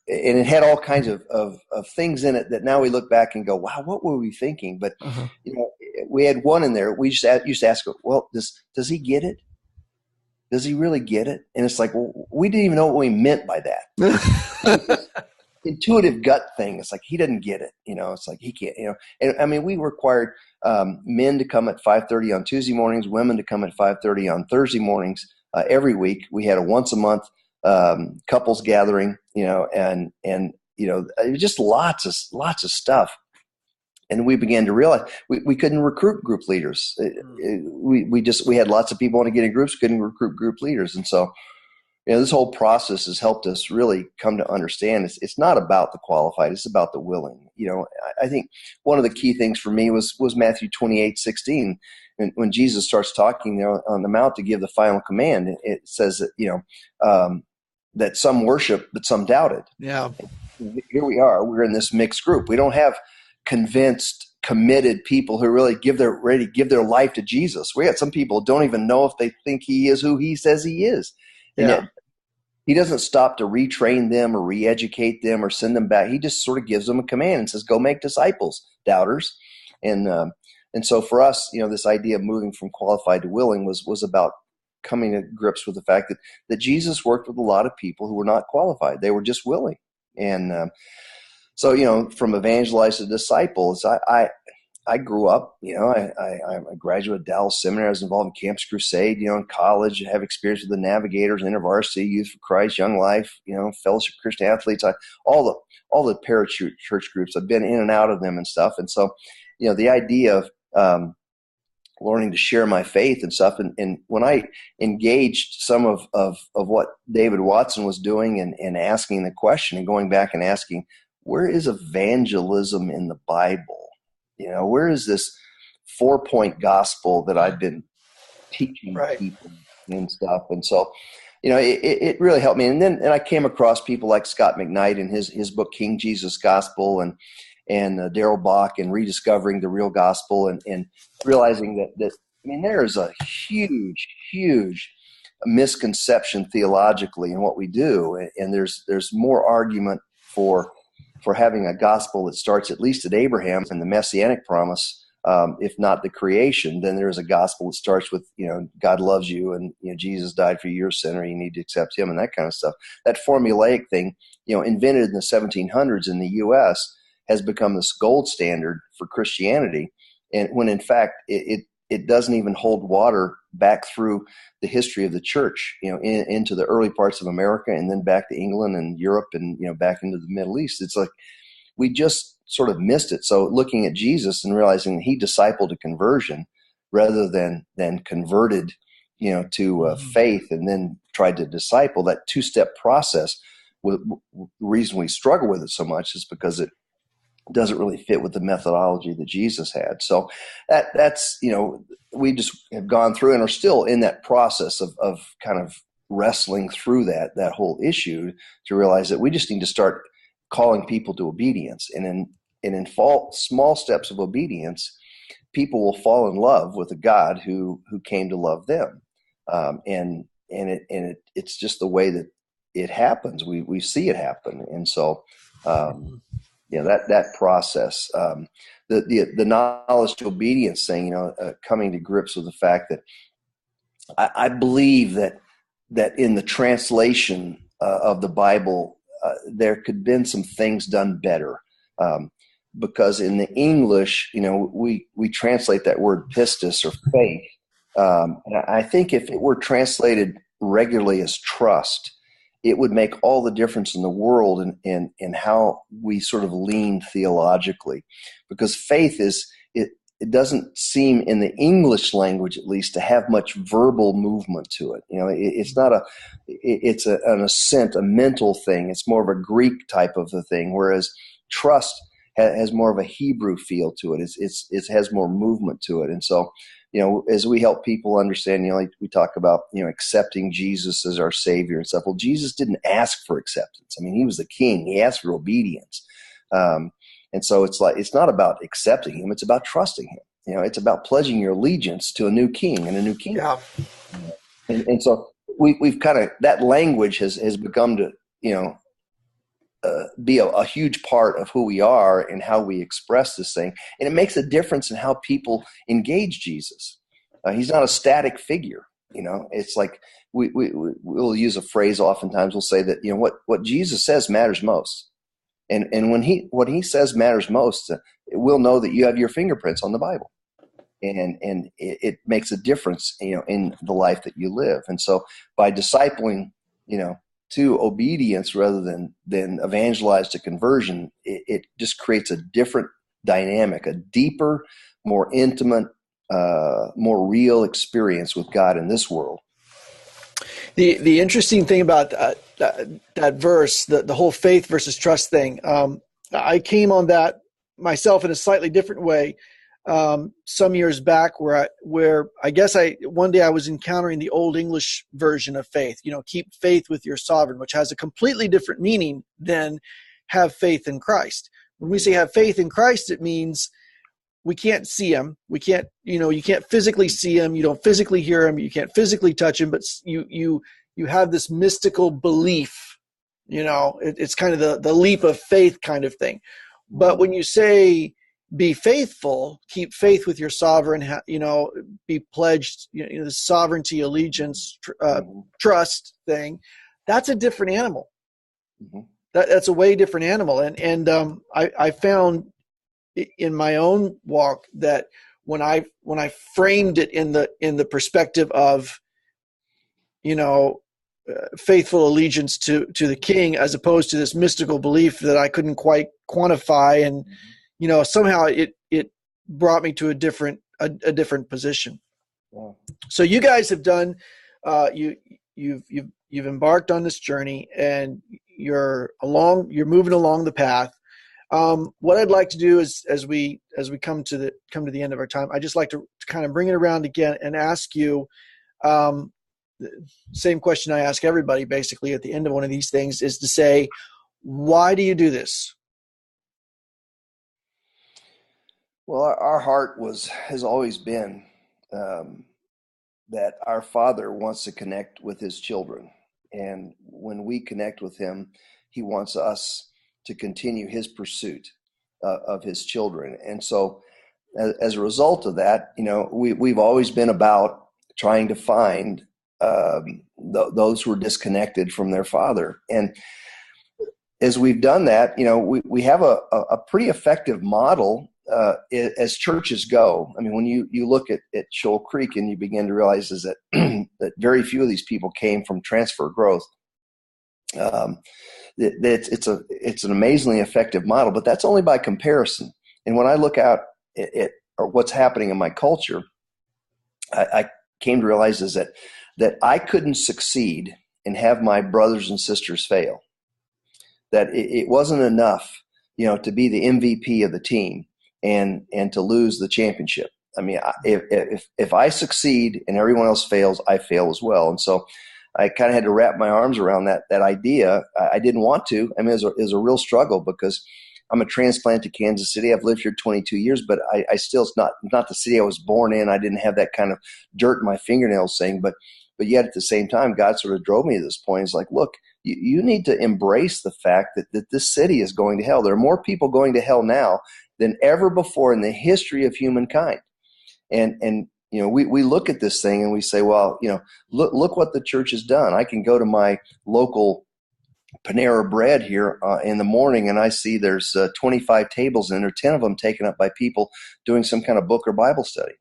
it had all kinds of things in it that now we look back and go, wow, what were we thinking? But, we had one in there. We just used to ask, well, does he get it? Does he really get it? And it's like, well, we didn't even know what we meant by that. Intuitive gut thing. It's like, he doesn't get it. It's like, he can't, and I mean, we required men to come at 5:30 on Tuesday mornings, women to come at 5:30 on Thursday mornings. Every week we had a once a month couples gathering, and it was just lots of stuff. And we began to realize we couldn't recruit group leaders. We had lots of people want to get in groups, couldn't recruit group leaders. And so, this whole process has helped us really come to understand it's not about the qualified, it's about the willing. I think one of the key things for me was Matthew 28:16. And when Jesus starts talking on the Mount to give the final command, it says that, that some worship, but some doubted. Yeah. Here we are. We're in this mixed group. We don't have convinced, committed people who really ready to give their life to Jesus. We got some people who don't even know if they think he is who he says he is. And yet he doesn't stop to retrain them or re-educate them or send them back. He just sort of gives them a command and says, go make disciples, doubters. And And so for us, this idea of moving from qualified to willing was about coming to grips with the fact that Jesus worked with a lot of people who were not qualified. They were just willing. And so, from evangelize to disciples, I grew up, I'm a graduate of Dallas Seminary. I was involved in Campus Crusade, in college. I have experience with the Navigators, InterVarsity, Youth for Christ, Young Life, Fellowship of Christian Athletes, all the parachute church groups. I've been in and out of them and stuff. And so, the idea of learning to share my faith and stuff. And when I engaged some of what David Watson was doing and asking the question and going back and asking, where is evangelism in the Bible? Where is this 4-point gospel that I've been teaching people and stuff? And so, it really helped me. And I came across people like Scott McKnight in his book, King Jesus Gospel, and Darrell Bach, and Rediscovering the Real Gospel, and realizing that there is a huge misconception theologically in what we do. And there's more argument for having a gospel that starts at least at Abraham and the messianic promise, if not the creation, then there is a gospel that starts with, God loves you, and Jesus died for your sin, or you need to accept him, and that kind of stuff. That formulaic thing, invented in the 1700s in the U.S., has become this gold standard for Christianity, and when in fact it doesn't even hold water back through the history of the church, into the early parts of America, and then back to England and Europe, and back into the Middle East. It's like we just sort of missed it. So looking at Jesus and realizing that he discipled to conversion rather than converted, to faith and then tried to disciple, that 2-step process. The reason we struggle with it so much is because it doesn't really fit with the methodology that Jesus had. So that's, we just have gone through and are still in that process of kind of wrestling through that whole issue to realize that we just need to start calling people to obedience. And in small steps of obedience, people will fall in love with a God who came to love them. It's just the way that it happens. We see it happen. And so, that process, the knowledge to obedience thing, coming to grips with the fact that I believe that in the translation of the Bible, there could have been some things done better, because in the English, we translate that word pistis, or faith. And I think if it were translated regularly as trust, it would make all the difference in the world in how we sort of lean theologically, because faith it doesn't seem in the English language, at least, to have much verbal movement to it. It's not it's an assent, a mental thing. It's more of a Greek type of a thing, whereas trust has more of a Hebrew feel to it. It has more movement to it. And so, as we help people understand, like we talk about, accepting Jesus as our Savior and stuff. Well, Jesus didn't ask for acceptance. He was the King. He asked for obedience. And so it's not about accepting him. It's about trusting him. It's about pledging your allegiance to a new king and a new kingdom. Yeah. And so we've kind of, that language has become to, be a huge part of who we are and how we express this thing. And it makes a difference in how people engage Jesus. He's not a static figure. It's like we'll use a phrase oftentimes. We'll say that, what Jesus says matters most. And when what he says matters most, we'll know that you have your fingerprints on the Bible. And it makes a difference, in the life that you live. And so by discipling, to obedience rather than evangelize to conversion, it just creates a different dynamic, a deeper, more intimate, more real experience with God in this world. The interesting thing about that verse, the whole faith versus trust thing, I came on that myself in a slightly different way some years back, where I guess one day I was encountering the Old English version of faith, keep faith with your sovereign, which has a completely different meaning than have faith in Christ. When we say have faith in Christ, it means we can't see him. We can't, you can't physically see him. You don't physically hear him. You can't physically touch him, but you have this mystical belief, it's kind of the leap of faith kind of thing. But when you say be faithful, keep faith with your sovereign, be pledged, the sovereignty, allegiance, trust thing. That's a different animal. Mm-hmm. That's a way different animal. And I found in my own walk that when I framed it in the perspective of, faithful allegiance to the king, as opposed to this mystical belief that I couldn't quite quantify, and somehow it brought me to a different position. Wow. So you guys have done, you've embarked on this journey, and you're moving along the path. What I'd like to do is, as we come to the end of our time, I just like to kind of bring it around again and ask you, same question I ask everybody basically at the end of one of these things, is to say, why do you do this? Well, our heart has always been that our Father wants to connect with his children. And when we connect with him, he wants us to continue his pursuit of his children. And so as a result of that, we've always been about trying to find those who are disconnected from their Father. And as we've done that, we have a pretty effective model as churches go. I mean, when you look at Shoal Creek, and you begin to realize is that that very few of these people came from transfer growth. It's an amazingly effective model, but that's only by comparison. And when I look out at what's happening in my culture, I came to realize is that I couldn't succeed and have my brothers and sisters fail. That it wasn't enough, to be the MVP of the team and to lose the championship. I mean, if I succeed and everyone else fails, I fail as well. And so I kind of had to wrap my arms around that idea. I didn't want to. I mean, it was a real struggle because I'm a transplant to Kansas City. I've lived here 22 years, but I still, it's not the city I was born in. I didn't have that kind of dirt in my fingernails thing, but yet at the same time, God sort of drove me to this point. It's like, look, you need to embrace the fact that this city is going to hell. There are more people going to hell now than ever before in the history of humankind. And we look at this thing and we say, well, look what the church has done. I can go to my local Panera Bread here in the morning, and I see there's 25 tables in there, 10 of them taken up by people doing some kind of book or Bible study.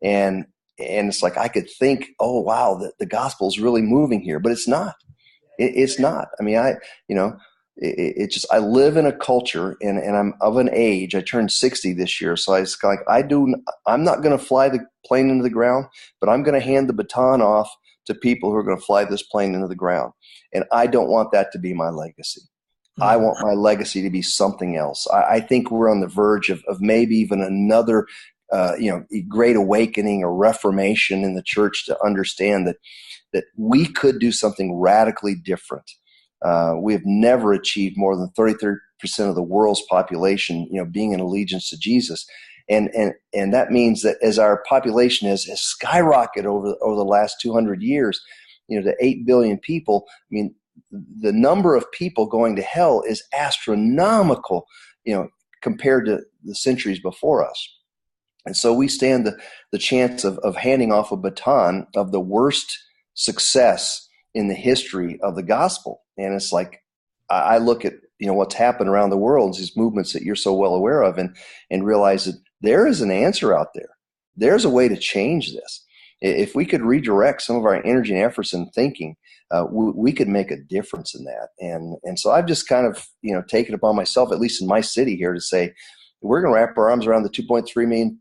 And it's like I could think, oh, wow, the gospel is really moving here, but it's not. It's not. I mean, it's just I live in a culture, and I'm of an age. I turned 60 this year, so I'm not going to fly the plane into the ground, but I'm going to hand the baton off to people who are going to fly this plane into the ground. And I don't want that to be my legacy. Mm-hmm. I want my legacy to be something else. I think we're on the verge of maybe even another great awakening or reformation in the church to understand that we could do something radically different. We have never achieved more than 33% of the world's population, being in allegiance to Jesus. And that means that as our population has skyrocketed over the last 200 years, to 8 billion people, I mean, the number of people going to hell is astronomical, compared to the centuries before us. And so we stand the chance of handing off a baton of the worst success in the history of the gospel. And it's like, I look at, what's happened around the world, these movements that you're so well aware of, and realize that there is an answer out there. There's a way to change this. If we could redirect some of our energy and efforts and thinking, we could make a difference in that. And so I've just kind of, taken it upon myself, at least in my city here, to say, we're going to wrap our arms around the 2.3 million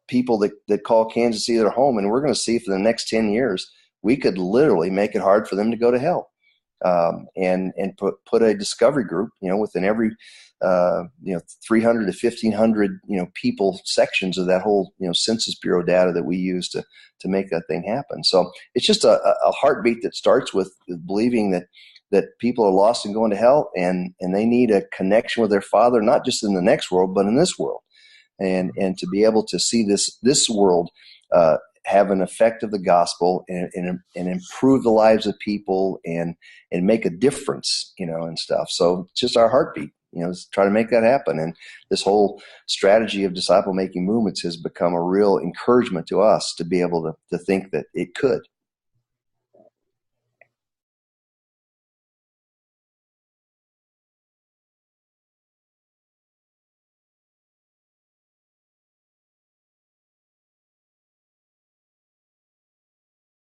people that call Kansas City their home, and we're going to see if in the next 10 years we could literally make it hard for them to go to hell, and put a discovery group, within every 300 to 1,500 people sections of that whole Census Bureau data that we use to make that thing happen. So it's just a heartbeat that starts with believing that people are lost and going to hell, and they need a connection with their Father, not just in the next world, but in this world. And to be able to see this world have an effect of the gospel and improve the lives of people and make a difference, and stuff. So it's just our heartbeat. try to make that happen. And this whole strategy of disciple making movements has become a real encouragement to us to be able to think that it could.